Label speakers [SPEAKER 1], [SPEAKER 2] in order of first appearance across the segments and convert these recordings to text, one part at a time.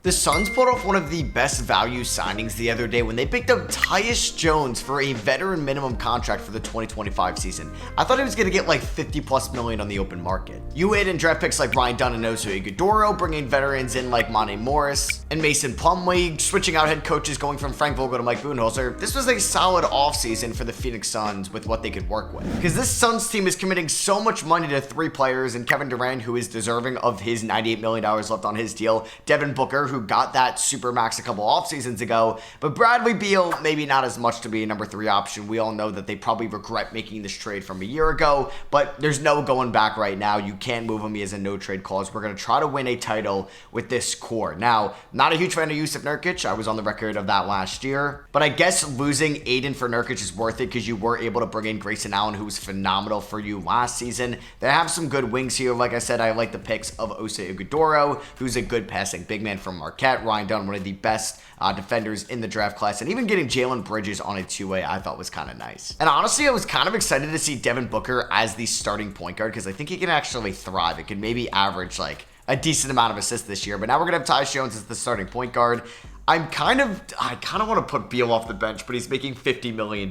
[SPEAKER 1] The Suns pulled off one of the best value signings the other day when they picked up Tyus Jones for a veteran minimum contract for the 2025 season. I thought he was going to get like 50 plus million on the open market. You add in draft picks like Ryan Dunn and Oso Ighodaro, bringing veterans in like Monte Morris and Mason Plumlee, switching out head coaches going from Frank Vogel to Mike Budenholzer. This was a solid offseason for the Phoenix Suns with what they could work with. Because this Suns team is committing so much money to three players, and Kevin Durant, who is deserving of his $98 million left on his deal, Devin Booker, who got that supermax a couple off seasons ago, but Bradley Beal, maybe not as much to be a number 3 option. We all know that they probably regret making this trade from a year ago, but there's no going back right now. You can't move him. He has a no trade clause. We're going to try to win a title with this core. Now, not a huge fan of Jusuf Nurkic. I was on the record of that last year, but I guess losing Aiden for Nurkic is worth it because you were able to bring in Grayson Allen, who was phenomenal for you last season. They have some good wings here. Like I said, I like the picks of Oso Ighodaro, who's a good passing big man from Marquette. Ryan Dunn, one of the best defenders in the draft class, and even getting Jalen Bridges on a two-way I thought was kind of nice. And honestly, I was kind of excited to see Devin Booker as the starting point guard because I think he can actually thrive. It could maybe average like a decent amount of assists this year, but now we're gonna have Tyus Jones as the starting point guard. I kind of want to put Beal off the bench, but he's making $50 million.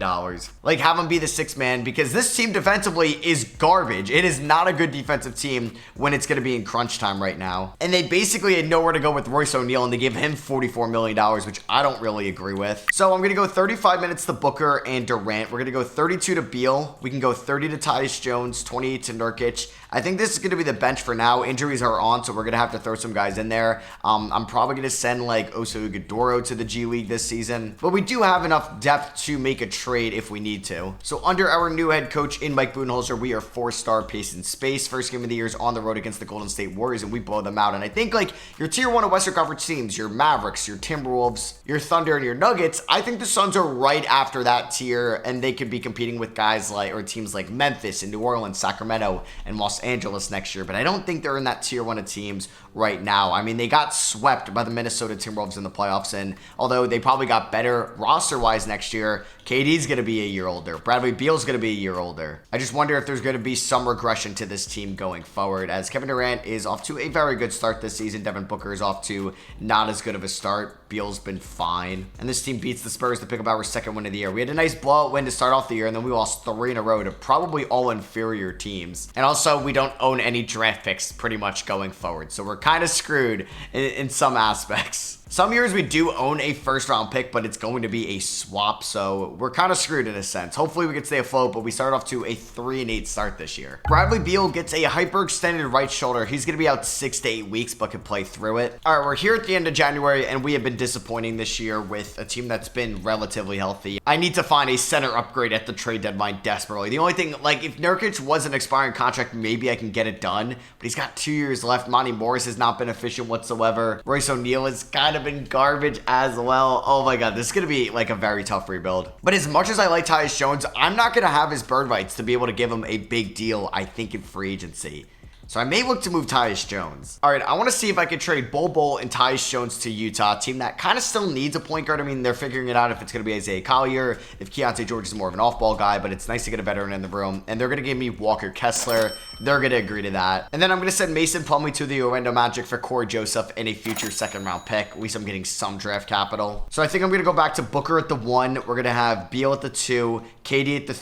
[SPEAKER 1] Like, have him be the sixth man because this team defensively is garbage. It is not a good defensive team when it's going to be in crunch time right now. And they basically had nowhere to go with Royce O'Neal, and they gave him $44 million, which I don't really agree with. So I'm going to go 35 minutes to Booker and Durant. We're going to go 32 to Beal. We can go 30 to Tyus Jones, 28 to Nurkic. I think this is going to be the bench for now. Injuries are on, so we're going to have to throw some guys in there. I'm probably going to send like Oso Ighodaro to the G League this season, but we do have enough depth to make a trade if we need to. So under our new head coach in Mike Budenholzer, we are 4-star pace and space. First game of the year is on the road against the Golden State Warriors, and we blow them out. And I think like your tier 1 of Western Conference teams, your Mavericks, your Timberwolves, your Thunder, and your Nuggets, I think the Suns are right after that tier, and they could be competing with guys like, or teams like Memphis and New Orleans, Sacramento, and Los Angeles next year. But I don't think they're in that tier 1 of teams right now. I mean, they got swept by the Minnesota Timberwolves in the playoffs, and although they probably got better roster-wise next year, KD's going to be a year older. Bradley Beal's going to be a year older. I just wonder if there's going to be some regression to this team going forward, as Kevin Durant is off to a very good start this season. Devin Booker is off to not as good of a start. Beal's been fine. And this team beats the Spurs to pick up our second win of the year. We had a nice blowout win to start off the year, and then we lost 3 in a row to probably all inferior teams. And also, we don't own any draft picks pretty much going forward, so we're kind of screwed in some aspects. Some years we do own a first round pick, but it's going to be a swap, so we're kind of screwed in a sense. Hopefully we can stay afloat, but we start off to a 3-8 start this year. Bradley Beal gets a hyperextended right shoulder. He's going to be out 6 to 8 weeks, but can play through it. All right, we're here at the end of January, and we have been disappointing this year with a team that's been relatively healthy. I need to find a center upgrade at the trade deadline desperately. The only thing, like if Nurkic was an expiring contract, maybe I can get it done, but he's got 2 years left. Monte Morris has not been efficient whatsoever. Royce O'Neal has kind of been garbage as well. Oh my god, this is going to be like a very tough rebuild. But as much as I like Tyus Jones, I'm not going to have his bird rights to be able to give him a big deal, I think, in free agency. So I may look to move Tyus Jones. All right, I want to see if I could trade Bol and Tyus Jones to Utah, a team that kind of still needs a point guard. I mean, they're figuring it out if it's going to be Isaiah Collier, if Keontae George is more of an off-ball guy, but it's nice to get a veteran in the room. And they're going to give me Walker Kessler. They're going to agree to that. And then I'm going to send Mason Plumlee to the Orlando Magic for Corey Joseph and a future second-round pick. At least I'm getting some draft capital. So I think I'm going to go back to Booker at the 1. We're going to have Beal at the 2, KD at the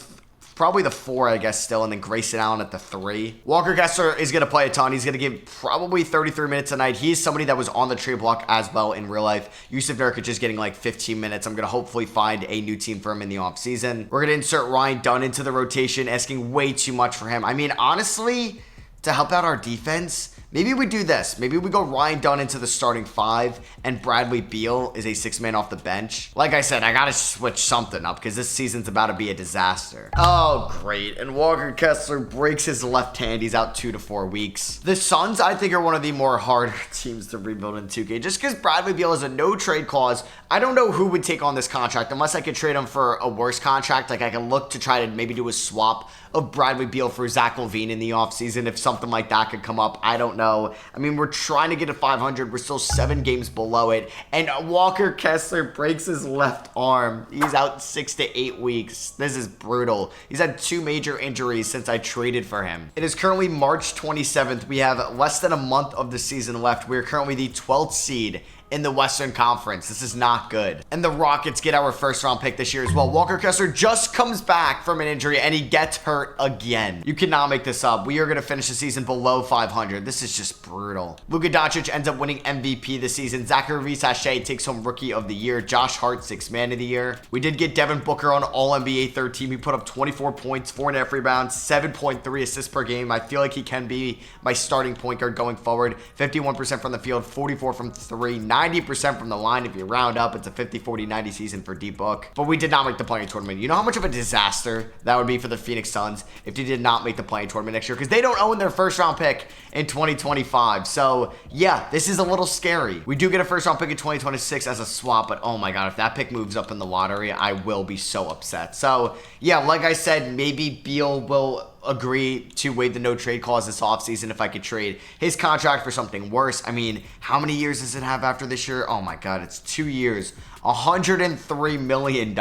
[SPEAKER 1] probably the 4, I guess, still, and then Grayson Allen at the 3. Walker Kessler is going to play a ton. He's going to give probably 33 minutes a night. He's somebody that was on the trade block as well in real life. Jusuf Nurkic is getting like 15 minutes. I'm going to hopefully find a new team for him in the offseason. We're going to insert Ryan Dunn into the rotation, asking way too much for him. I mean, honestly, to help out our defense, maybe we do this. Maybe we go Ryan Dunn into the starting 5, and Bradley Beal is a 6-man off the bench. Like I said, I got to switch something up because this season's about to be a disaster. Oh, great. And Walker Kessler breaks his left hand. He's out 2 to 4 weeks. The Suns, I think, are one of the more harder teams to rebuild in 2K. Just because Bradley Beal has a no-trade clause, I don't know who would take on this contract unless I could trade him for a worse contract. Like, I can look to try to maybe do a swap of Bradley Beal for Zach LaVine in the offseason if something like that could come up. I don't know. I mean, we're trying to get to 500. We're still 7 games below it. And Walker Kessler breaks his left arm. He's out 6 to 8 weeks. This is brutal. He's had 2 major injuries since I traded for him. It is currently March 27th. We have less than a month of the season left. We are currently the 12th seed in the Western Conference. This is not good. And the Rockets get our first round pick this year as well. Walker Kessler just comes back from an injury and he gets hurt again. You cannot make this up. We are going to finish the season below 500. This is just brutal. Luka Doncic ends up winning MVP this season. Zachary Sachet takes home Rookie of the Year. Josh Hart, 6th Man of the Year. We did get Devin Booker on All-NBA third team. He put up 24 points, 4.5 rebounds, 7.3 assists per game. I feel like he can be my starting point guard going forward. 51% from the field, 44 from 3, 90% from the line. If you round up, it's a 50-40-90 season for D-Book. But we did not make the play-in tournament. You know how much of a disaster that would be for the Phoenix Suns if they did not make the play-in tournament next year? Because they don't own their first round pick in 2025. So yeah, this is a little scary. We do get a first round pick in 2026 as a swap, but oh my god, if that pick moves up in the lottery, I will be so upset. So yeah, like I said, maybe Beal will agree to waive the no trade clause this offseason if I could trade his contract for something worse. I mean, how many years does it have after this year? Oh my god, it's 2 years. $103 million.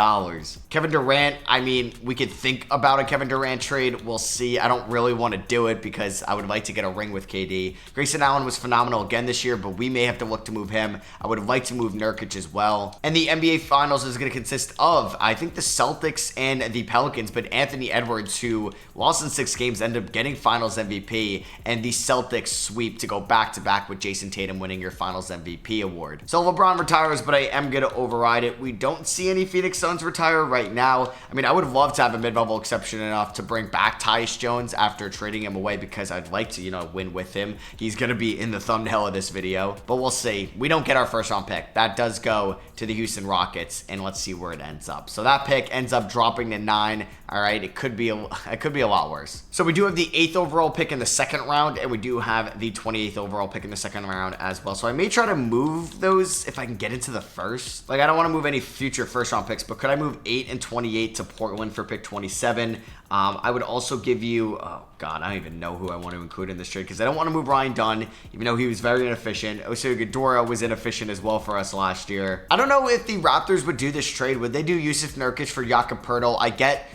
[SPEAKER 1] Kevin Durant, I mean, we could think about a Kevin Durant trade. We'll see. I don't really want to do it because I would like to get a ring with KD. Grayson Allen was phenomenal again this year, but we may have to look to move him. I would like to move Nurkic as well. And the NBA Finals is going to consist of, I think, the Celtics and the Pelicans, but Anthony Edwards, who lost in 6 games, ended up getting Finals MVP, and the Celtics sweep to go back-to-back with Jason Tatum winning your Finals MVP award. So LeBron retires, but I am going to override it. We don't see any Phoenix Suns retire right now. I mean, I would love to have a mid-level exception enough to bring back Tyus Jones after trading him away because I'd like to, you know, win with him. He's going to be in the thumbnail of this video, but we'll see. We don't get our first round pick. That does go to the Houston Rockets, and let's see where it ends up. So that pick ends up dropping to 9. All right, it could be a lot worse. So we do have the 8th overall pick in the second round, and we do have the 28th overall pick in the second round as well. So I may try to move those if I can get into the first. Like, I don't want to move any future first round picks, but could I move 8 and 28 to Portland for pick 27? I would also give you, oh god, I don't even know who I want to include in this trade because I don't want to move Ryan Dunn, even though he was very inefficient. Oseo Gadora was inefficient as well for us last year. I don't know if the Raptors would do this trade. Would they do Yusuf Nurkic for Jakob Poeltl? I get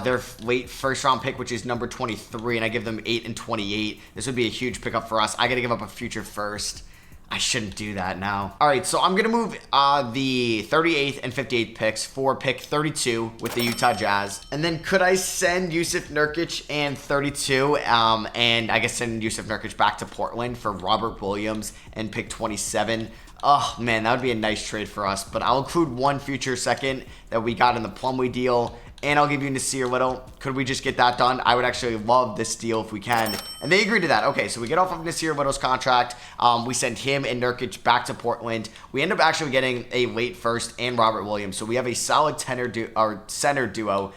[SPEAKER 1] their late first round pick, which is number 23, and I give them 8 and 28. This would be a huge pickup for us. I got to give up a future first. I shouldn't do that now. All right, so I'm going to move the 38th and 58th picks for pick 32 with the Utah Jazz. And then could I send Yusuf Nurkic and 32 and I guess send Yusuf Nurkic back to Portland for Robert Williams and pick 27? Oh, man, that would be a nice trade for us. But I'll include one future second that we got in the Plumlee deal. And I'll give you Nasir Little. Could we just get that done? I would actually love this deal if we can. And they agreed to that. Okay, so we get off of Nasir Little's contract. We send him and Nurkic back to Portland. We end up actually getting a late first and Robert Williams. So we have a solid center duo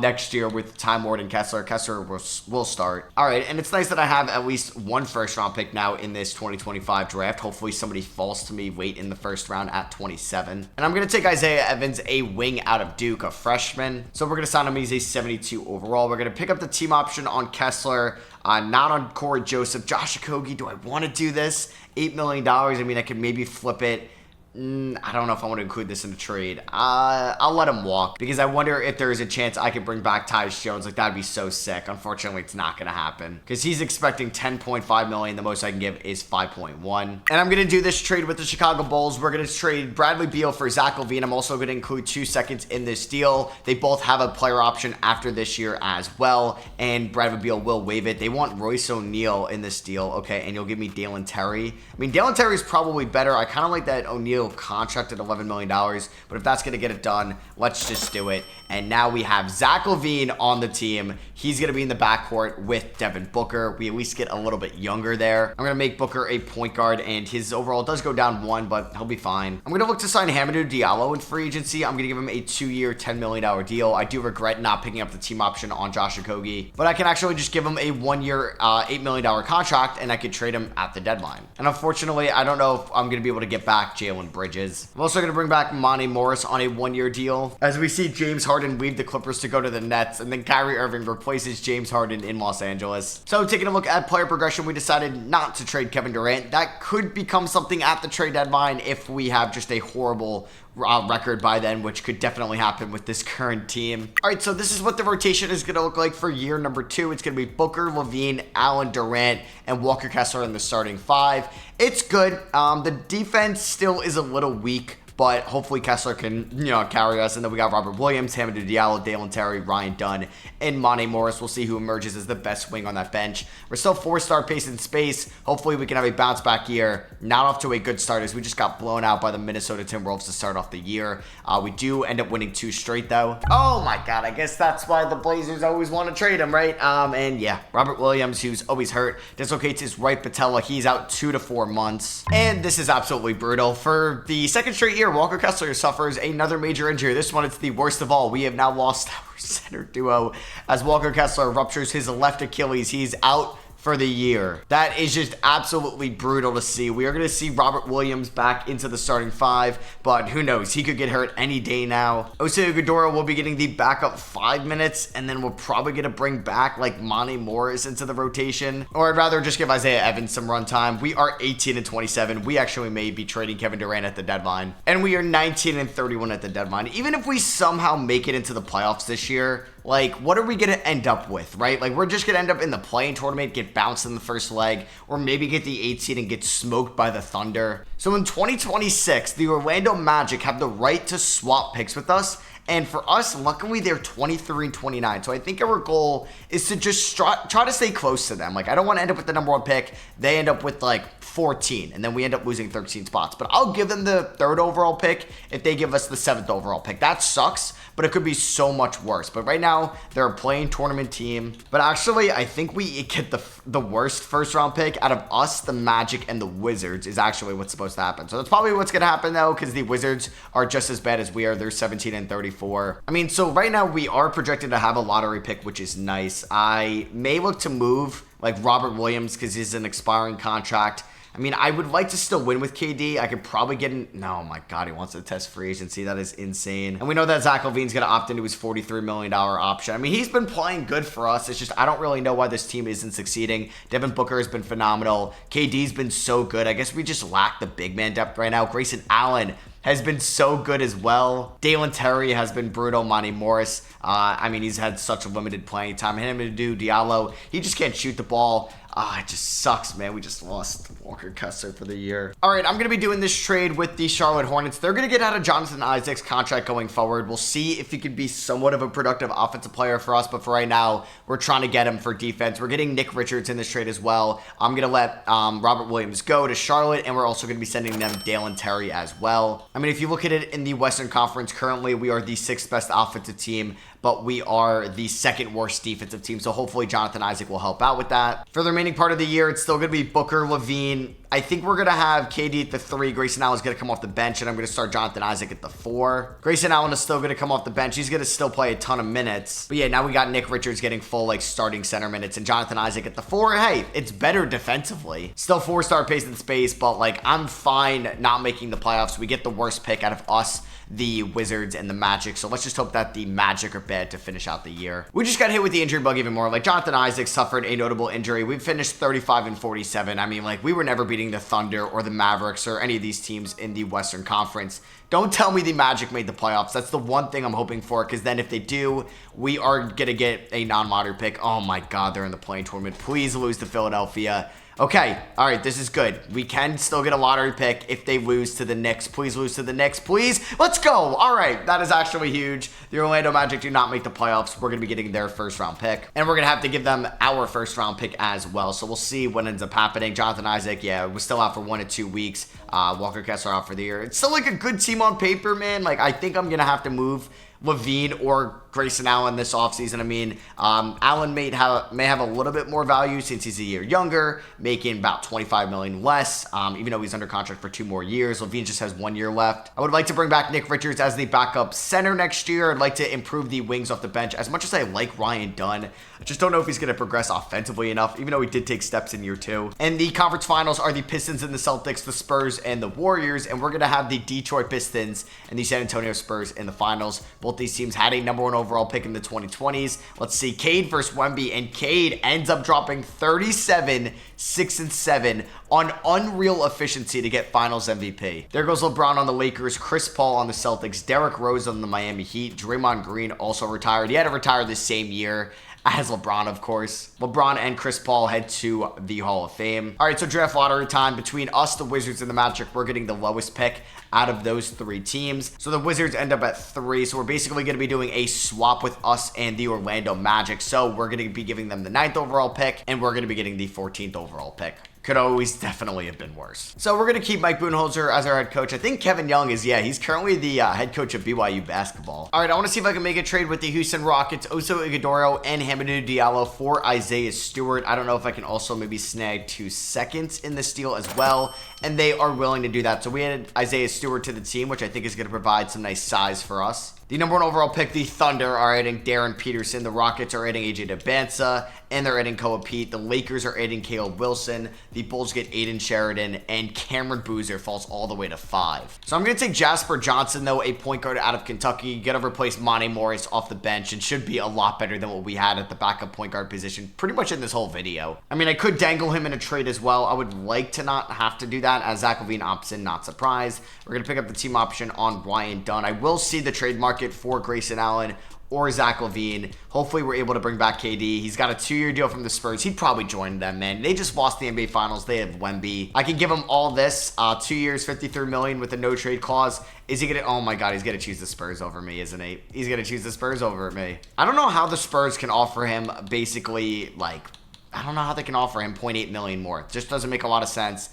[SPEAKER 1] next year with Time Lord and Kessler. Kessler will start. All right, and it's nice that I have at least one first round pick now in this 2025 draft. Hopefully somebody falls to me late in the first round at 27. And I'm going to take Isaiah Evans, a wing out of Duke, a freshman. So we're going to sign him. He's a 72 overall. We're going to pick up the team option on Kessler, not on Corey Joseph. Josh Okogie, do I want to do this? $8 million. I mean, I could maybe flip it. I don't know if I want to include this in the trade. I'll let him walk because I wonder if there is a chance I could bring back Tyus Jones. Like, that'd be so sick. Unfortunately, it's not going to happen because he's expecting $10.5 million. The most I can give is 5.1. And I'm going to do this trade with the Chicago Bulls. We're going to trade Bradley Beal for Zach LaVine. I'm also going to include 2 seconds in this deal. They both have a player option after this year as well, and Bradley Beal will waive it. They want Royce O'Neal in this deal, okay, and you'll give me Dalen Terry. I mean, Dalen Terry is probably better. I kind of like that O'Neal contract at $11 million, but if that's going to get it done, let's just do it. And now we have Zach LaVine on the team. He's going to be in the backcourt with Devin Booker. We at least get a little bit younger there. I'm going to make Booker a point guard, and his overall does go down 1, but he'll be fine. I'm going to look to sign Hamidou Diallo in free agency. I'm going to give him a 2-year, $10 million deal. I do regret not picking up the team option on Josh Okogie, but I can actually just give him a 1-year, $8 million contract, and I could trade him at the deadline. And unfortunately, I don't know if I'm going to be able to get back Jalen Bridges. I'm also going to bring back Monty Morris on a 1-year deal, as we see James Harden leave the Clippers to go to the Nets, and then Kyrie Irving replaces James Harden in Los Angeles. So taking a look at player progression, we decided not to trade Kevin Durant. That could become something at the trade deadline if we have just a horrible record by then, which could definitely happen with this current team. All right, so this is what the rotation is going to look like for year number 2. It's going to be Booker, LaVine, Allen, Durant, and Walker Kessler in the starting 5. It's good. The defense still is a little weak, but hopefully Kessler can, carry us. And then we got Robert Williams, Hamidou Diallo, Dalen Terry, Ryan Dunn, and Monte Morris. We'll see who emerges as the best wing on that bench. We're still 4-star pace in space. Hopefully we can have a bounce back year. Not off to a good start as we just got blown out by the Minnesota Timberwolves to start off the year. We do end up winning 2 straight though. Oh my God, I guess that's why the Blazers always want to trade him, right? And yeah, Robert Williams, who's always hurt, dislocates his right patella. He's out 2 to 4 months. And this is absolutely brutal. For the second straight year, Walker Kessler suffers another major injury. This one, it's the worst of all. We have now lost our center duo as Walker Kessler ruptures his left Achilles. He's out for the year. That is just absolutely brutal to see. We are going to see Robert Williams back into the starting 5, but who knows? He could get hurt any day now. Osei Ogadora will be getting the backup 5 minutes, and then we're probably going to bring back like Monte Morris into the rotation, or I'd rather just give Isaiah Evans some run time. We are 18-27. We actually may be trading Kevin Durant at the deadline, and we are 19-31 at the deadline. Even if we somehow make it into the playoffs this year, like, what are we going to end up with, right? Like, we're just going to end up in the play-in tournament, get bounced in the first leg, or maybe get the 8 seed and get smoked by the Thunder. So in 2026, the Orlando Magic have the right to swap picks with us. And for us, luckily, they're 23-29. So I think our goal is to just try to stay close to them. Like, I don't want to end up with the number 1 pick. They end up with, like, 14. And then we end up losing 13 spots. But I'll give them the 3rd overall pick if they give us the 7th overall pick. That sucks, but it could be so much worse. But right now, they're a play-in tournament team. But actually, I think we get the worst first-round pick out of us, the Magic, and the Wizards is actually what's supposed to happen. So that's probably what's going to happen, though, because the Wizards are just as bad as we are. They're 17-34. I mean, so right now we are projected to have a lottery pick, which is nice. I may look to move like Robert Williams because he's an expiring contract. I mean, I would like to still win with KD. I could probably get in. No, my God, he wants to test free agency. That is insane. And we know that Zach LaVine's going to opt into his $43 million option. I mean, he's been playing good for us. It's just I don't really know why this team isn't succeeding. Devin Booker has been phenomenal. KD's been so good. I guess we just lack the big man depth right now. Grayson Allen has been so good as well. Dalen Terry has been brutal. Monte Morris, I mean, he's had such a limited playing time. Hamidou Diallo, he just can't shoot the ball. It just sucks, man. We just lost Walker Kessler for the year. All right, I'm going to be doing this trade with the Charlotte Hornets. They're going to get out of Jonathan Isaac's contract going forward. We'll see if he could be somewhat of a productive offensive player for us, but for right now, we're trying to get him for defense. We're getting Nick Richards in this trade as well. I'm going to let Robert Williams go to Charlotte, and we're also going to be sending them Dalen Terry as well. I mean, if you look at it in the Western Conference, currently we are the 6th best offensive team, but we are the 2nd worst defensive team, so hopefully Jonathan Isaac will help out with that. For the remaining part of the year, it's still going to be Booker, LaVine. I think we're going to have KD at the 3. Grayson Allen's going to come off the bench, and I'm going to start Jonathan Isaac at the 4. Grayson Allen is still going to come off the bench. He's going to still play a ton of minutes. But yeah, now we got Nick Richards getting full, like, starting center minutes, and Jonathan Isaac at the 4. Hey, it's better defensively. Still 4-star pace in space, but, like, I'm fine not making the playoffs. We get the worst pick out of us, the Wizards, and the Magic. So let's just hope that the Magic are bad to finish out the year. We just got hit with the injury bug even more. Like, Jonathan Isaac suffered a notable injury. We finished 35-47. I mean, like, we were never beating the Thunder or the Mavericks or any of these teams in the Western Conference. Don't tell me the Magic made the playoffs. That's the one thing I'm hoping for, because then if they do, we are going to get a non-lottery pick. Oh my God, they're in the play-in tournament. Please lose to Philadelphia. Okay, all right, this is good. We can still get a lottery pick if they lose to the Knicks. Please lose to the Knicks, please. Let's go. All right, that is actually huge. The Orlando Magic do not make the playoffs. We're going to be getting their first-round pick, and we're going to have to give them our first-round pick as well. So we'll see what ends up happening. Jonathan Isaac, yeah, was still out for 1 to 2 weeks. Walker Kessler out for the year. It's still like a good team on paper, man. Like, I think I'm going to have to move LaVine or Grayson Allen this offseason. I mean, Allen may have a little bit more value since he's a year younger, making about $25 million less, even though he's under contract for 2 more years. LaVine just has 1 year left. I would like to bring back Nick Richards as the backup center next year. I'd like to improve the wings off the bench. As much as I like Ryan Dunn, I just don't know if he's going to progress offensively enough, even though he did take steps in year 2. And the conference finals are the Pistons and the Celtics, the Spurs and the Warriors, and we're going to have the Detroit Pistons and the San Antonio Spurs in the finals. Both these teams had a number 1 overall pick in the 2020s. Let's see, Cade versus Wemby, and Cade ends up dropping 37, 6 and 7 on unreal efficiency to get finals MVP. There goes LeBron on the Lakers, Chris Paul on the Celtics, Derrick Rose on the Miami Heat, Draymond Green also retired. He had to retire this same year as LeBron, of course. LeBron and Chris Paul head to the Hall of Fame. All right, so draft lottery time. Between us, the Wizards, and the Magic, we're getting the lowest pick out of those 3 teams. So the Wizards end up at 3. So we're basically going to be doing a swap with us and the Orlando Magic. So we're going to be giving them the 9th overall pick, and we're going to be getting the 14th overall pick. Could always definitely have been worse. So we're going to keep Mike Budenholzer as our head coach. I think Kevin Young is, he's currently the head coach of BYU basketball. All right, I want to see if I can make a trade with the Houston Rockets, Oso Ighodaro and Hamidou Diallo for Isaiah Stewart. I don't know if I can also maybe snag 2 seconds in this deal as well, and they are willing to do that. So we added Isaiah Stewart to the team, which I think is going to provide some nice size for us. The number 1 overall pick, the Thunder, are adding Darren Peterson. The Rockets are adding AJ DeBansa, and they're adding Koa Pete. The Lakers are adding Caleb Wilson. The Bulls get Aiden Sheridan, and Cameron Boozer falls all the way to 5. So I'm going to take Jasper Johnson, though, a point guard out of Kentucky. Going to replace Monte Morris off the bench, and should be a lot better than what we had at the backup point guard position pretty much in this whole video. I mean, I could dangle him in a trade as well. I would like to not have to do that, as Zach LaVine opts in, not surprised. We're going to pick up the team option on Ryan Dunn. I will see the trade market for Grayson Allen or Zach LaVine. Hopefully we're able to bring back KD. He's got a 2-year deal from the Spurs. He'd probably join them, man. They just lost the NBA Finals. They have Wemby. I can give him all this. 2 years, $53 million with a no trade clause. Is he gonna? Oh my God, he's gonna choose the Spurs over me, isn't he? He's gonna choose the Spurs over me. I don't know how the Spurs can offer him basically I don't know how they can offer him $0.8 million more. It just doesn't make a lot of sense.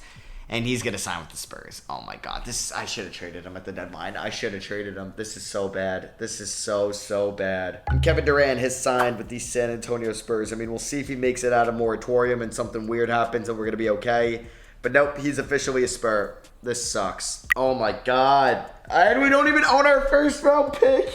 [SPEAKER 1] And he's going to sign with the Spurs. Oh, my God. I should have traded him at the deadline. I should have traded him. This is so bad. This is so bad. And Kevin Durant has signed with the San Antonio Spurs. I mean, we'll see if he makes it out of moratorium and something weird happens and we're going to be okay. But nope, he's officially a Spur. This sucks. Oh, my God. And we don't even own our first-round pick.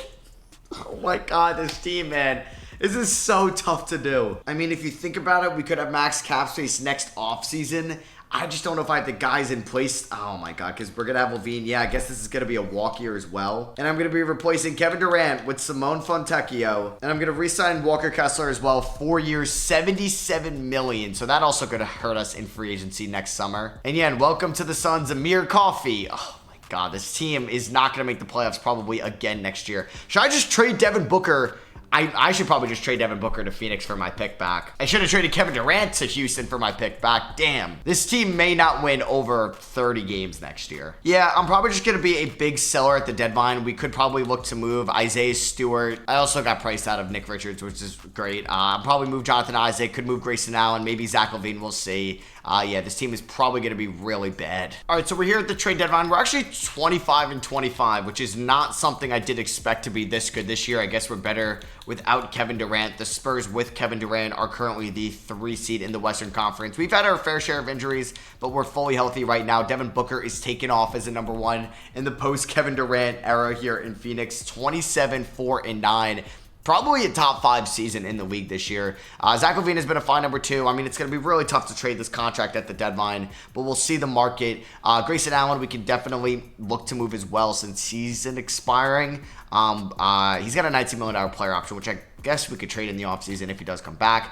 [SPEAKER 1] Oh, my God. This team, man. This is so tough to do. I mean, if you think about it, we could have max cap space next offseason. I just don't know if I have the guys in place. Oh my God, because we're going to have LaVine. Yeah, I guess this is going to be a walk year as well. And I'm going to be replacing Kevin Durant with Simone Fontecchio. And I'm going to re-sign Walker Kessler as well. 4 years, $77 million. So that also could hurt us in free agency next summer. And yeah, and welcome to the Suns, Amir Coffey. Oh my God, this team is not going to make the playoffs probably again next year. Should I just trade Devin Booker? I should probably just trade Devin Booker to Phoenix for my pick back. I should have traded Kevin Durant to Houston for my pick back. Damn. This team may not win over 30 games next year. Yeah, I'm probably just going to be a big seller at the deadline. We could probably look to move Isaiah Stewart. I also got priced out of Nick Richards, which is great. I'll probably move Jonathan Isaac. Could move Grayson Allen. Maybe Zach LaVine. We'll see. Yeah, this team is probably going to be really bad. All right, so we're here at the trade deadline. We're actually 25-25, which is not something I did expect to be this good this year. I guess we're better without Kevin Durant. The Spurs with Kevin Durant are currently the 3 seed in the Western Conference. We've had our fair share of injuries, but we're fully healthy right now. Devin Booker is taken off as a number 1 in the post-Kevin Durant era here in Phoenix. 27-4-9. Probably a top 5 season in the league this year. Zach LaVine has been a fine number 2. I mean, it's going to be really tough to trade this contract at the deadline, but we'll see the market. Grayson Allen, we can definitely look to move as well since he's expiring. He's got a $19 million player option, which I guess we could trade in the offseason if he does come back.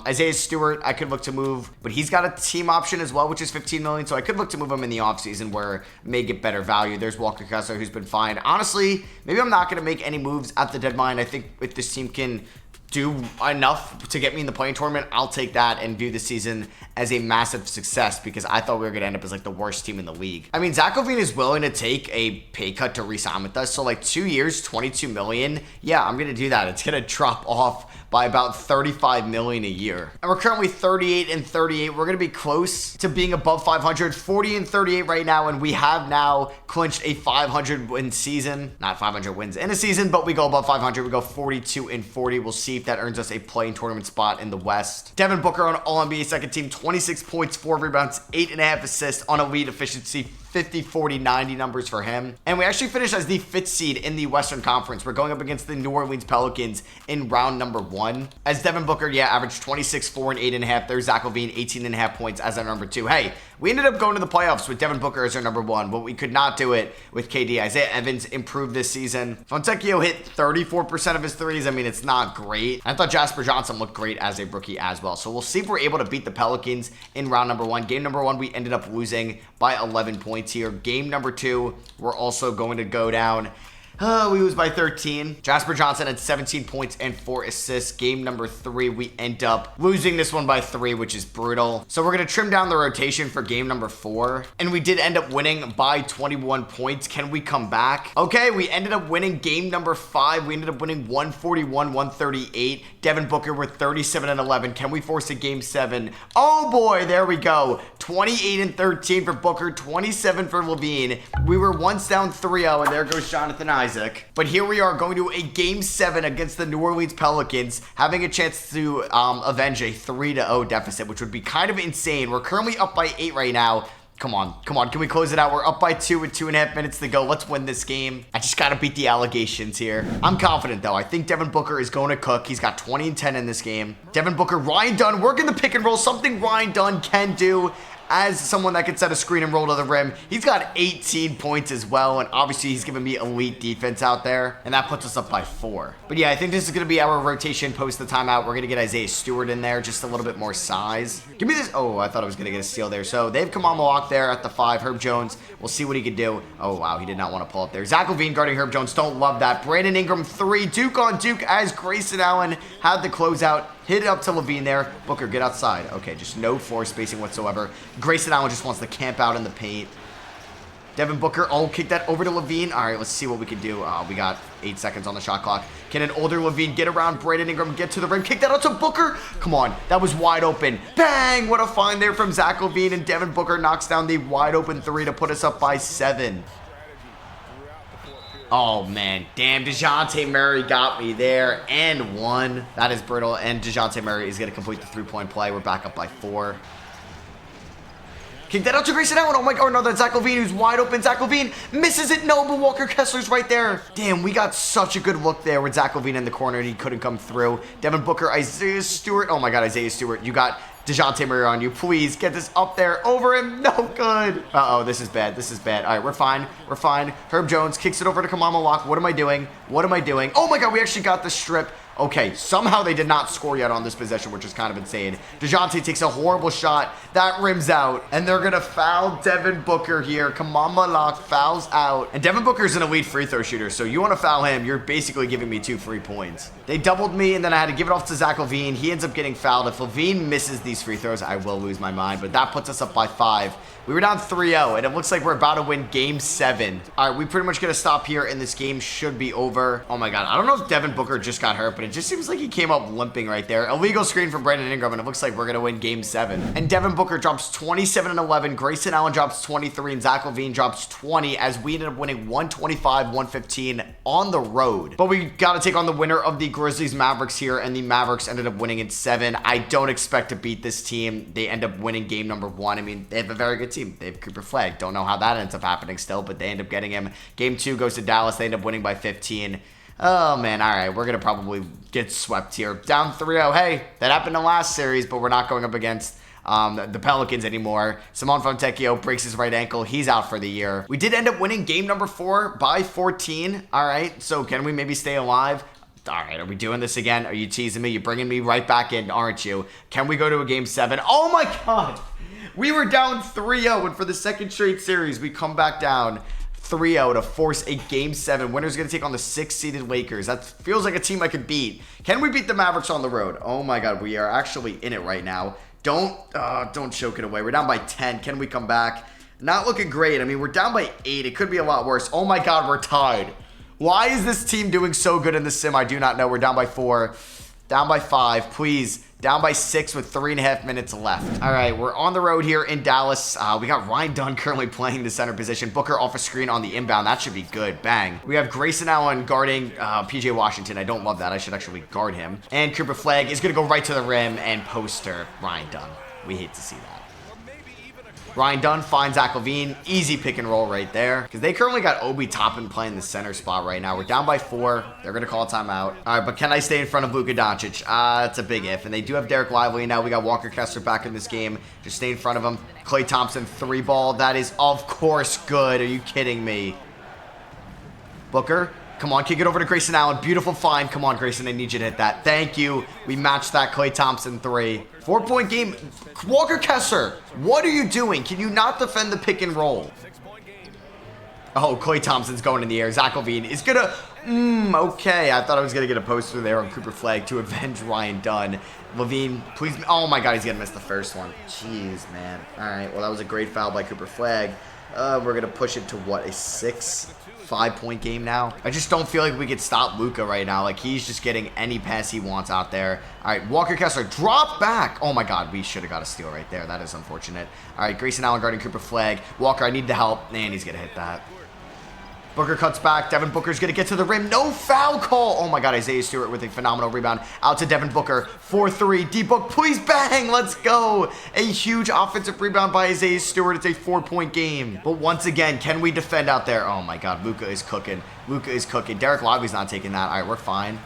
[SPEAKER 1] Isaiah Stewart, I could look to move, but he's got a team option as well, which is $15 million, so I could look to move him in the offseason where it may get better value. There's Walker Kessler, who's been fine. Honestly, maybe I'm not going to make any moves at the deadline. I think if this team can do enough to get me in the playing tournament, I'll take that and view the season as a massive success because I thought we were going to end up as the worst team in the league. I mean, Zach LaVine is willing to take a pay cut to re-sign with us. So 2 years, $22 million. Yeah, I'm going to do that. It's going to drop off by about $35 million a year. And we're currently 38-38. We're going to be close to being above 500, 40-38 right now. And we have now clinched a 500 win season, not 500 wins in a season, but we go above 500. We go 42-40. We'll see if that earns us a playing tournament spot in the West. Devin Booker on All-NBA second team, 26 points, 4 rebounds, 8.5 assists on elite efficiency, 50, 40, 90 numbers for him. And we actually finished as the 5th seed in the Western Conference. We're going up against the New Orleans Pelicans in round number 1. As Devin Booker, averaged 26, 4, and 8.5. There's Zach LaVine, 18.5 points as our number 2. Hey, we ended up going to the playoffs with Devin Booker as our number 1, but we could not do it with KD. Isaiah Evans improved this season. Fontecchio hit 34% of his threes. I mean, it's not great. I thought Jasper Johnson looked great as a rookie as well. So we'll see if we're able to beat the Pelicans in round number 1. Game number 1, we ended up losing by 11 points here. Game number 2, we're also going to go down We lose by 13. Jasper Johnson had 17 points and 4 assists. Game number 3, we end up losing this one by 3, which is brutal. So we're going to trim down the rotation for game number 4. And we did end up winning by 21 points. Can we come back? Okay, we ended up winning game number 5. We ended up winning 141-138. Devin Booker with 37 and 11. Can we force a game 7? Oh boy, there we go. 28 and 13 for Booker, 27 for LaVine. We were once down 3-0, and there goes Jonathan Isaac. But here we are going to a game 7 against the New Orleans Pelicans, having a chance to avenge a 3-0 deficit, which would be kind of insane. We're currently up by 8 right now. Come on, come on. Can we close it out? We're up by 2 with 2.5 minutes to go. Let's win this game. I just got to beat the allegations here. I'm confident, though. I think Devin Booker is going to cook. He's got 20 and 10 in this game. Devin Booker, Ryan Dunn, working the pick and roll. Something Ryan Dunn can do as someone that can set a screen and roll to the rim. He's got 18 points as well, and obviously he's giving me elite defense out there, and that puts us up by 4. But yeah, I think this is going to be our rotation post the timeout. We're going to get Isaiah Stewart in there, just a little bit more size. Give me this. Oh, I thought I was going to get a steal there. So they have Kamal Malak there at the 5. Herb Jones, we'll see what he can do. Oh, wow, he did not want to pull up there. Zach LaVine guarding Herb Jones. Don't love that. Brandon Ingram, 3. Duke on Duke as Grayson Allen had the closeout. Hit it up to LaVine there. Booker, get outside. Okay, just no floor spacing whatsoever. Grayson Allen just wants to camp out in the paint. Devin Booker, oh, kick that over to LaVine. All right, let's see what we can do. We got 8 seconds on the shot clock. Can an older LaVine get around Brandon Ingram, get to the rim, kick that out to Booker? Come on, that was wide open. Bang! What a find there from Zach LaVine, and Devin Booker knocks down the wide open 3 to put us up by 7. Oh, man. Damn, DeJounte Murray got me there. And 1. That is brutal. And DeJounte Murray is going to complete the 3-point play. We're back up by 4. Kick that out to Grayson Allen. Oh, my God. No, that's Zach LaVine who's wide open. Zach LaVine misses it. No, but Walker Kessler's right there. Damn, we got such a good look there with Zach LaVine in the corner, and he couldn't come through. Devin Booker, Isaiah Stewart. Oh, my God, Isaiah Stewart. You got DeJounte Murray on you. Please get this up there over him. No good. Uh-oh, this is bad. This is bad. All right, we're fine. We're fine. Herb Jones kicks it over to Kamal Malak. What am I doing? What am I doing? Oh, my God, we actually got the strip. Okay, somehow they did not score yet on this possession, which is kind of insane. DeJounte takes a horrible shot. That rims out, and they're going to foul Devin Booker here. Kamal Malak fouls out. And Devin Booker is an elite free throw shooter, so you want to foul him, you're basically giving me 2 free points. They doubled me, and then I had to give it off to Zach LaVine. He ends up getting fouled. If LaVine misses these free throws, I will lose my mind, but that puts us up by 5. We were down 3-0, and it looks like we're about to win game 7. All right, we pretty much going to stop here, and this game should be over. Oh, my God. I don't know if Devin Booker just got hurt, but it just seems like he came up limping right there. Illegal screen from Brandon Ingram, and it looks like we're going to win game 7. And Devin Booker drops 27 and 11. Grayson Allen drops 23, and Zach LaVine drops 20 as we ended up winning 125-115 on the road. But we got to take on the winner of the Grizzlies Mavericks here, and the Mavericks ended up winning in 7. I don't expect to beat this team. They end up winning game number 1. I mean, they have a very good team. They have Cooper Flagg. Don't know how that ends up happening still, but they end up getting him. Game 2 goes to Dallas. They end up winning by 15. Oh, man. All right. We're going to probably get swept here. Down 3-0. Hey, that happened in the last series, but we're not going up against the Pelicans anymore. Simone Fontecchio breaks his right ankle. He's out for the year. We did end up winning game number 4 by 14. All right. So can we maybe stay alive? All right, are we doing this again? Are you teasing me? You're bringing me right back in, aren't you? Can we go to a game 7? Oh, my God. We were down 3-0, and for the second straight series, we come back down 3-0 to force a game 7. Winner's going to take on the 6th-seeded Lakers. That feels like a team I could beat. Can we beat the Mavericks on the road? Oh, my God. We are actually in it right now. Don't choke it away. We're down by 10. Can we come back? Not looking great. I mean, we're down by 8. It could be a lot worse. Oh, my God. We're tied. Why is this team doing so good in the sim? I do not know. We're down by 4. Down by 5. Please. Down by 6 with 3.5 minutes left. All right, we're on the road here in Dallas. We got Ryan Dunn currently playing the center position. Booker off a screen on the inbound. That should be good. Bang. We have Grayson Allen guarding PJ Washington. I don't love that. I should actually guard him. And Cooper Flagg is going to go right to the rim and poster Ryan Dunn. We hate to see that. Ryan Dunn finds Zach LaVine. Easy pick and roll right there. Because they currently got Obi Toppin playing the center spot right now. We're down by 4. They're going to call a timeout. All right, but can I stay in front of Luka Doncic? It's a big if. And they do have Derek Lively. Now we got Walker Kessler back in this game. Just stay in front of him. Klay Thompson, 3 ball. That is, of course, good. Are you kidding me? Booker. Come on, kick it over to Grayson Allen. Beautiful find. Come on, Grayson, I need you to hit that. Thank you. We matched that Klay Thompson 3. 4-point game. Walker Kessler, what are you doing? Can you not defend the pick and roll? Oh, Klay Thompson's going in the air. Zach LaVine is gonna... okay. I thought I was gonna get a poster there on Cooper Flag to avenge Ryan Dunn. LaVine, please... Oh my god, he's gonna miss the first one. Jeez, man. Alright, well, that was a great foul by Cooper Flag. We're gonna push it to, what, a 5-point game now? I just don't feel like we could stop Luka right now. Like, he's just getting any pass he wants out there. Alright, Walker Kessler, drop back! Oh my god, we should have got a steal right there. That is unfortunate. Alright, Grayson Allen guarding Cooper Flag. Walker, I need the help. And he's gonna hit that. Booker cuts back. Devin Booker's going to get to the rim. No foul call. Oh, my God. Isaiah Stewart with a phenomenal rebound. Out to Devin Booker. 4-3. D-Book, please bang. Let's go. A huge offensive rebound by Isaiah Stewart. It's a 4-point game. But once again, can we defend out there? Oh, my God. Luka is cooking. Luka is cooking. Derek Lively's not taking that. All right, we're fine.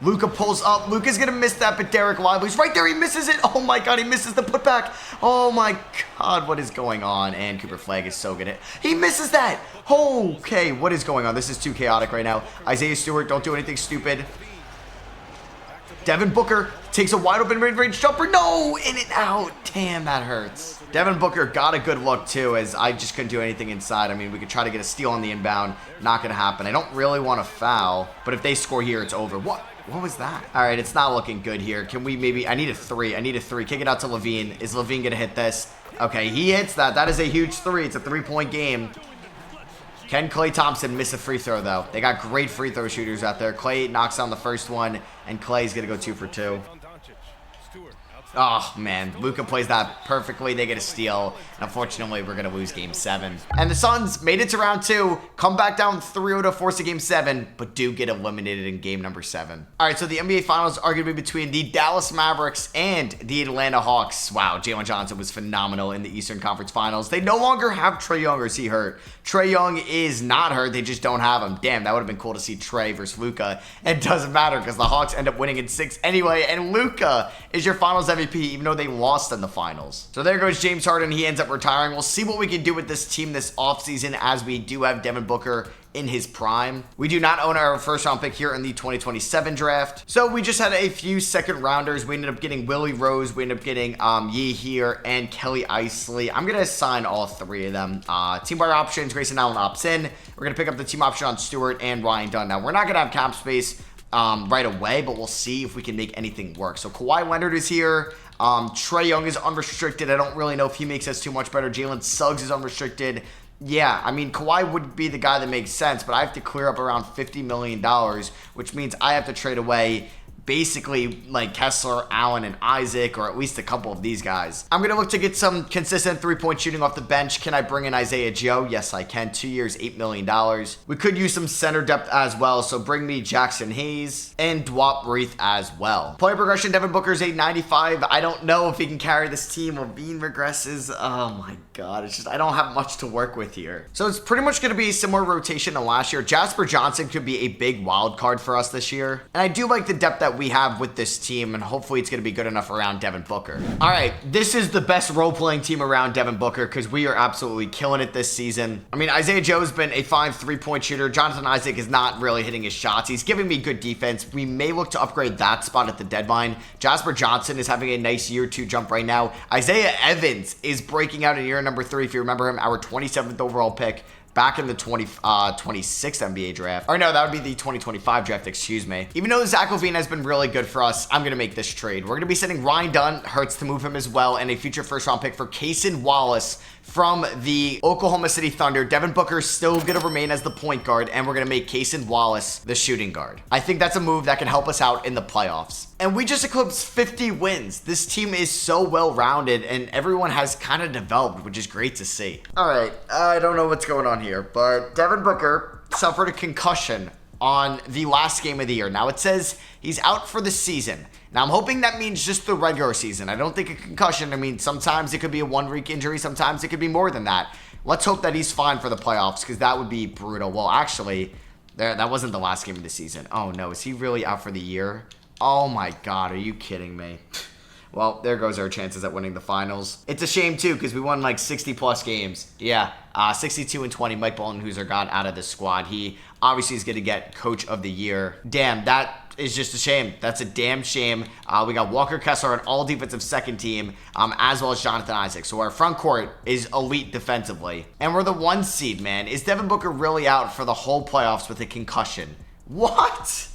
[SPEAKER 1] Luka pulls up. Luka's going to miss that, but Derek Lively's right there. He misses it. Oh, my God. He misses the putback. Oh, my God. What is going on? And Cooper Flag is so good at... He misses that. Okay. What is going on? This is too chaotic right now. Isaiah Stewart, don't do anything stupid. Devin Booker takes a wide open mid-range jumper. No! In and out. Damn, that hurts. Devin Booker got a good look, too, as I just couldn't do anything inside. I mean, we could try to get a steal on the inbound. Not going to happen. I don't really want to foul, but if they score here, it's over. What was that? All right, it's not looking good here. Can we maybe... I need a 3. I need a 3. Kick it out to LaVine. Is LaVine going to hit this? Okay, he hits that. That is a huge 3. It's a 3-point game. Can Klay Thompson miss a free throw, though? They got great free throw shooters out there. Klay knocks down the first one, and Klay's going to go 2 for 2. Oh, man. Luka plays that perfectly. They get a steal. And unfortunately, we're going to lose Game 7. And the Suns made it to round 2. Come back down 3-0 to force a Game 7. But do get eliminated in Game number 7. All right, so the NBA Finals are going to be between the Dallas Mavericks and the Atlanta Hawks. Wow, Jalen Johnson was phenomenal in the Eastern Conference Finals. They no longer have Trae Young, or is he hurt? Trae Young is not hurt. They just don't have him. Damn, that would have been cool to see Trae versus Luka. It doesn't matter because the Hawks end up winning in 6 anyway. And Luka is your Finals MVP. Even though they lost in the finals. So there goes James Harden. He ends up retiring. We'll see what we can do with this team this offseason, as we do have Devin Booker in his prime. We do not own our first round pick here in the 2027 draft. So we just had a few second rounders. We ended up getting Willie Rose. We ended up getting Yee here and Kelly Isley. I'm going to assign all 3 of them. Team buyer options, Grayson Allen opts in. We're going to pick up the team option on Stewart and Ryan Dunn. Now, we're not going to have cap space right away, but we'll see if we can make anything work. So Kawhi Leonard is here. Trae Young is unrestricted. I don't really know if he makes us too much better. Jalen Suggs is unrestricted. Yeah, I mean, Kawhi would be the guy that makes sense, but I have to clear up around $50 million, which means I have to trade away basically like Kessler, Allen, and Isaac, or at least a couple of these guys. I'm going to look to get some consistent 3-point shooting off the bench. Can I bring in Isaiah Joe? Yes, I can. 2 years, $8 million. We could use some center depth as well, so bring me Jackson Hayes and Dwap Reith as well. Player progression, Devin Booker's 895. I don't know if he can carry this team. LaVine regresses. Oh my God, it's just I don't have much to work with here. So it's pretty much going to be a similar rotation to last year. Jasper Johnson could be a big wild card for us this year. And I do like the depth that we have with this team, and hopefully it's going to be good enough around Devin Booker. All right, this is the best role-playing team around Devin Booker because we are absolutely killing it this season. I mean, Isaiah Joe's been a fine 3-point shooter. Jonathan Isaac is not really hitting his shots. He's giving me good defense. We may look to upgrade that spot at the deadline. Jasper Johnson is having a nice year 2 jump right now. Isaiah Evans is breaking out in year number 3. If you remember him, our 27th overall pick back in the 26th NBA draft. Or no, that would be the 2025 draft, excuse me. Even though Zach LaVine has been really good for us, I'm going to make this trade. We're going to be sending Ryan Dunn, hurts to move him as well, and a future first-round pick for Cason Wallace from the Oklahoma City Thunder. Devin Booker's still going to remain as the point guard, and we're going to make Cason Wallace the shooting guard. I think that's a move that can help us out in the playoffs. And we just eclipsed 50 wins. This team is so well-rounded, and everyone has kind of developed, which is great to see. All right, I don't know what's going on here, but Devin Booker suffered a concussion on the last game of the year. Now it says he's out for the season. Now I'm hoping that means just the regular season. I don't think a concussion. I mean, sometimes it could be a 1-week injury. Sometimes it could be more than that. Let's hope that he's fine for the playoffs because that would be brutal. Well, actually, that wasn't the last game of the season. Oh no, is he really out for the year? Oh my God, are you kidding me? Well, there goes our chances at winning the finals. It's a shame, too, because we won like 60-plus games. Yeah, 62-20. Mike Budenholzer got out of the squad. He obviously is going to get Coach of the Year. Damn, that is just a shame. That's a damn shame. We got Walker Kessler on all defensive second team, as well as Jonathan Isaac. So our front court is elite defensively. And we're the 1 seed, man. Is Devin Booker really out for the whole playoffs with a concussion? What?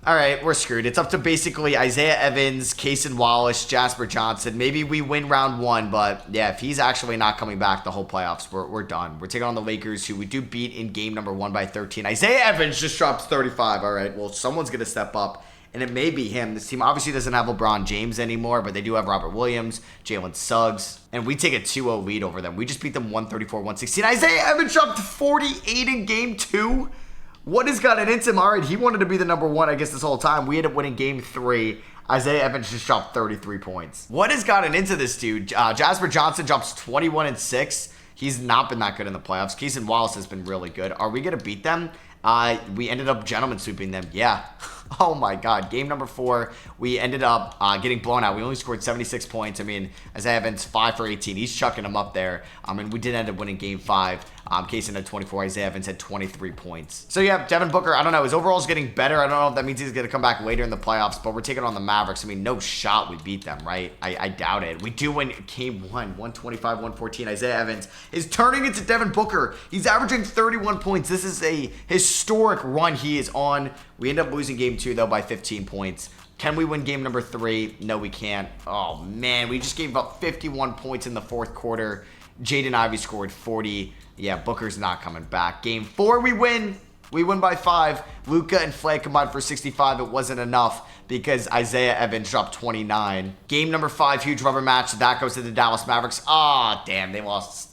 [SPEAKER 1] All right, we're screwed. It's up to basically Isaiah Evans, Cason Wallace, Jasper Johnson. Maybe we win round 1, but yeah, if he's actually not coming back the whole playoffs, we're done. We're taking on the Lakers, who we do beat in game number 1 by 13. Isaiah Evans just drops 35. All right, well, someone's going to step up, and it may be him. This team obviously doesn't have LeBron James anymore, but they do have Robert Williams, Jalen Suggs, and we take a 2-0 lead over them. We just beat them 134-116. Isaiah Evans dropped 48 in game 2. What has gotten into him? All right, he wanted to be the number 1, I guess, this whole time. We ended up winning game 3. Isaiah Evans just dropped 33 points. What has gotten into this dude? Jasper Johnson drops 21-6. He's not been that good in the playoffs. Cason Wallace has been really good. Are we going to beat them? We ended up gentleman sweeping them. Yeah. Oh my God. Game number 4, we ended up getting blown out. We only scored 76 points. I mean, Isaiah Evans, 5 for 18. He's chucking them up there. And we did end up winning game 5. Cason had 24. Isaiah Evans had 23 points. So yeah, Devin Booker, I don't know. His overall is getting better. I don't know if that means he's going to come back later in the playoffs, but we're taking on the Mavericks. I mean, no shot we beat them, right? I doubt it. We do win game 1, 125-114. Isaiah Evans is turning into Devin Booker. He's averaging 31 points. This is a historic run he is on. We end up losing game 2, though, by 15 points. Can we win game number 3? No, we can't. Oh, man. We just gave up 51 points in the 4th quarter. Jaden Ivey scored 40. Yeah, Booker's not coming back. Game 4, we win. We win by 5. Luka and Flay combined for 65. It wasn't enough because Isaiah Evans dropped 29. Game number 5, huge rubber match. That goes to the Dallas Mavericks. Ah, damn. They lost.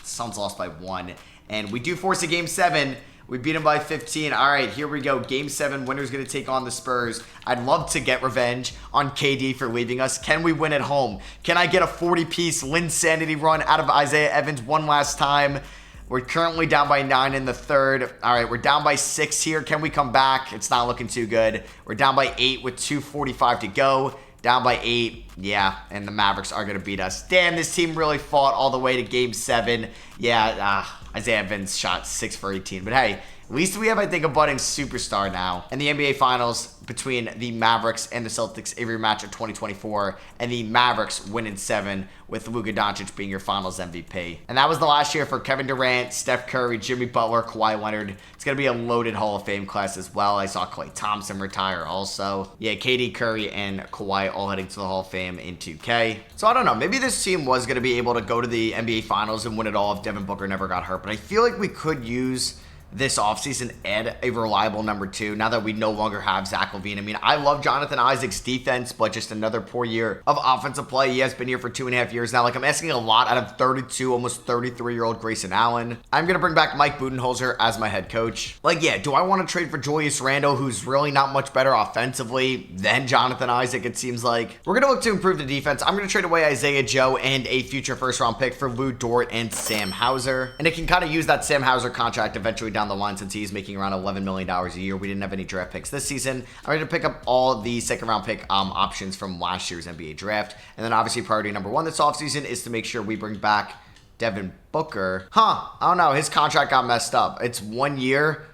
[SPEAKER 1] Suns lost by 1. And we do force a game 7. We beat them by 15. All right, here we go. Game 7, winner's going to take on the Spurs. I'd love to get revenge on KD for leaving us. Can we win at home? Can I get a 40-piece Linsanity run out of Isaiah Evans one last time? We're currently down by 9 in the 3rd. All right, we're down by 6 here. Can we come back? It's not looking too good. We're down by 8 with 2:45 to go. Down by 8. Yeah, and the Mavericks are going to beat us. Damn, this team really fought all the way to game 7. Yeah, Isaiah Evans shot 6 for 18. But hey, at least we have, I think, a budding superstar now. And the NBA Finals between the Mavericks and the Celtics, a rematch of 2024. And the Mavericks win in 7 with Luka Doncic being your Finals MVP. And that was the last year for Kevin Durant, Steph Curry, Jimmy Butler, Kawhi Leonard. It's going to be a loaded Hall of Fame class as well. I saw Klay Thompson retire also. Yeah, KD, Curry, and Kawhi all heading to the Hall of Fame in 2K. So I don't know. Maybe this team was going to be able to go to the NBA Finals and win it all if Devin Booker never got hurt. But I feel like we could use this offseason add a reliable number 2 now that we no longer have Zach LaVine. I mean, I love Jonathan Isaac's defense, but just another poor year of offensive play. He has been here for 2.5 years now. Like, I'm asking a lot out of 32, almost 33-year-old Grayson Allen. I'm going to bring back Mike Budenholzer as my head coach. Like, yeah, do I want to trade for Julius Randle, who's really not much better offensively than Jonathan Isaac, it seems like? We're going to look to improve the defense. I'm going to trade away Isaiah Joe and a future first-round pick for Lou Dort and Sam Hauser. And it can kind of use that Sam Hauser contract eventually down the line since he's making around $11 million a year. We didn't have any draft picks this season. I'm going to pick up all the second-round pick options from last year's NBA draft. And then obviously priority number 1 this offseason is to make sure we bring back Devin Booker. I don't know. His contract got messed up. It's 1 year,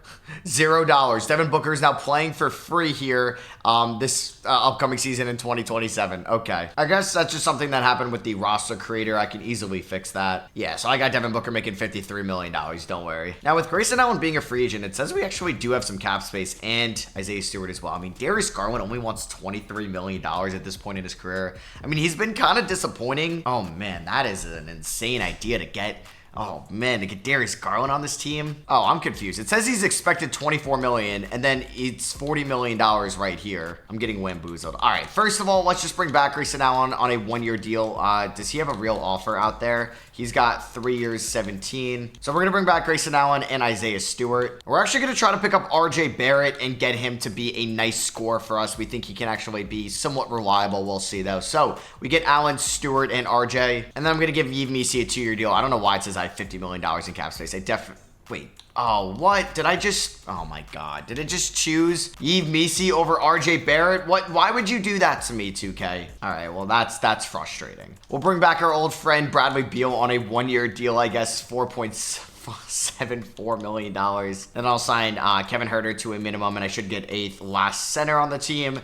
[SPEAKER 1] $0. Devin Booker is now playing for free here this upcoming season in 2027. Okay. I guess that's just something that happened with the roster creator. I can easily fix that. Yeah, so I got Devin Booker making $53 million. Don't worry. Now, with Grayson Allen being a free agent, it says we actually do have some cap space and Isaiah Stewart as well. I mean, Darius Garland only wants $23 million at this point in his career. I mean, he's been kind of disappointing. Oh, man, that is an insane idea to get. Oh, man, to get Darius Garland on this team? Oh, I'm confused. It says he's expected $24 million, and then it's $40 million right here. I'm getting wamboozled. All right, first of all, let's just bring back Grayson Allen on a 1-year deal. Does he have a real offer out there? He's got 3 years, 17. So we're going to bring back Grayson Allen and Isaiah Stewart. We're actually going to try to pick up RJ Barrett and get him to be a nice scorer for us. We think he can actually be somewhat reliable. We'll see, though. So we get Allen, Stewart, and RJ. And then I'm going to give Yves Missi a 2-year deal. I don't know why it says I have $50 million in cap space. Wait. Oh, what? Oh my God. Did it just choose Yves Missi over RJ Barrett? Why would you do that to me, 2K? All right, well, that's frustrating. We'll bring back our old friend Bradley Beal on a 1-year deal, I guess, $4 million. Then I'll sign Kevin Huerter to a minimum, and I should get a last center on the team.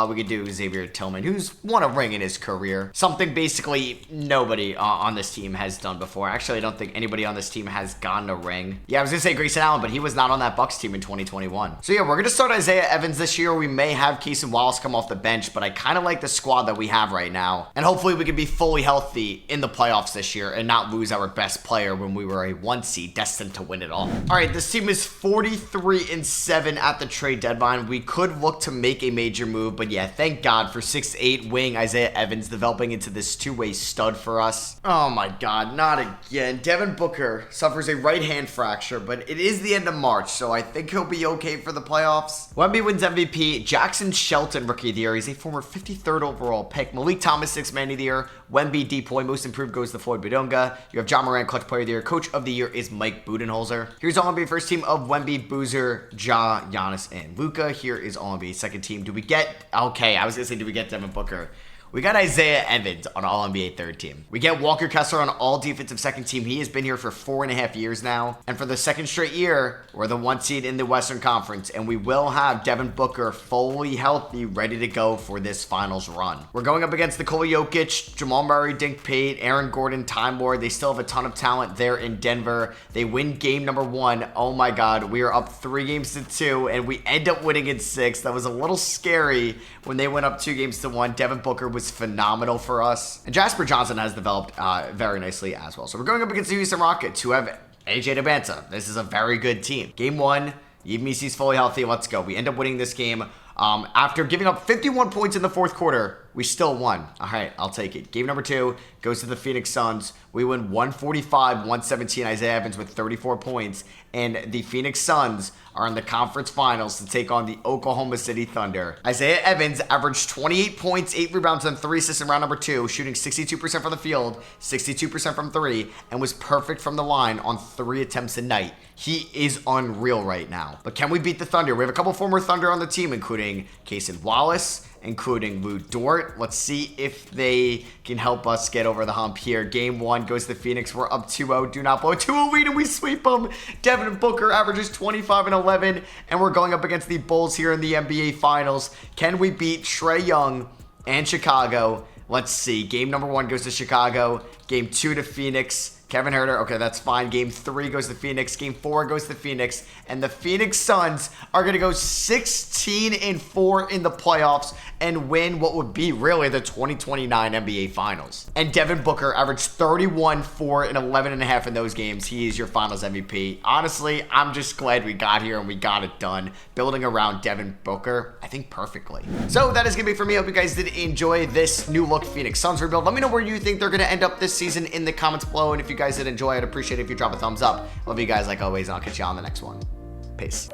[SPEAKER 1] We could do Xavier Tillman, who's won a ring in his career. Something basically nobody on this team has done before. Actually, I don't think anybody on this team has gotten a ring. Yeah, I was going to say Grayson Allen, but he was not on that Bucks team in 2021. So yeah, we're going to start Isaiah Evans this year. We may have Casey Wallace come off the bench, but I kind of like the squad that we have right now. And hopefully we can be fully healthy in the playoffs this year and not lose our best player when we were a 1 seed destined to win it all. All right, this team is 43-7 at the trade deadline. We could look to make a major move, but yeah, thank God for 6'8" wing Isaiah Evans developing into this two-way stud for us. Oh my God, not again. Devin Booker suffers a right hand fracture, but it is the end of March, so I think he'll be okay for the playoffs. Wemby wins MVP. Jackson Shelton, Rookie of the Year. He's a former 53rd overall pick. Malik Thomas, Sixth Man of the Year. Wemby, Depoy, Most Improved goes to Floyd Budonga. You have John Morant, Clutch Player of the Year. Coach of the Year is Mike Budenholzer. Here's All-NBA first team of Wemby, Boozer, Ja, Giannis, and Luka. Here is All-NBA second team. Do we get... Okay, I was going to say, do we get Devin Booker? We got Isaiah Evans on All-NBA third team. We get Walker Kessler on all defensive second team. He has been here for 4.5 years now. And for the second straight year, we're the 1 seed in the Western Conference. And we will have Devin Booker fully healthy, ready to go for this finals run. We're going up against Nikola Jokic, Jamal Murray, Dink Pate, Aaron Gordon, Time Lord. They still have a ton of talent there in Denver. They win game number 1. Oh my God, we are up 3-2, and we end up winning in 6. That was a little scary when they went up 2-1. Devin Booker was phenomenal for us. And Jasper Johnson has developed very nicely as well. So we're going up against the Houston Rockets, who have AJ Debanta. This is a very good team. Game 1, Yves Missy's fully healthy. Let's go. We end up winning this game. After giving up 51 points in the fourth quarter, we still won. All right, I'll take it. Game number 2 goes to the Phoenix Suns. We win 145-117. Isaiah Evans with 34 points. And the Phoenix Suns are in the conference finals to take on the Oklahoma City Thunder. Isaiah Evans averaged 28 points, 8 rebounds, and 3 assists in round number 2, shooting 62% from the field, 62% from 3, and was perfect from the line on 3 attempts a night. He is unreal right now. But can we beat the Thunder? We have a couple former Thunder on the team, including Casey Wallace, including Lou Dort. Let's see if they can help us get over the hump here. Game 1 goes to Phoenix. We're up 2-0. Do not blow a 2-0 lead, and we sweep them. Devin Booker averages 25 and 11, and we're going up against the Bulls here in the NBA Finals. Can we beat Trae Young and Chicago? Let's see. Game number 1 goes to Chicago. Game 2 to Phoenix. Kevin Huerter, okay, that's fine. Game 3 goes to Phoenix. Game 4 goes to Phoenix. And the Phoenix Suns are going to go 16-4 in the playoffs and win what would be really the 2029 NBA Finals. And Devin Booker averaged 31, 4, and 11.5 in those games. He is your Finals MVP. Honestly, I'm just glad we got here and we got it done. Building around Devin Booker, I think perfectly. So that is going to be for me. I hope you guys did enjoy this new look Phoenix Suns rebuild. Let me know where you think they're going to end up this season in the comments below. And if you guys did enjoy, I'd appreciate it if you drop a thumbs up. Love you guys like always, and I'll catch you on the next one. Peace.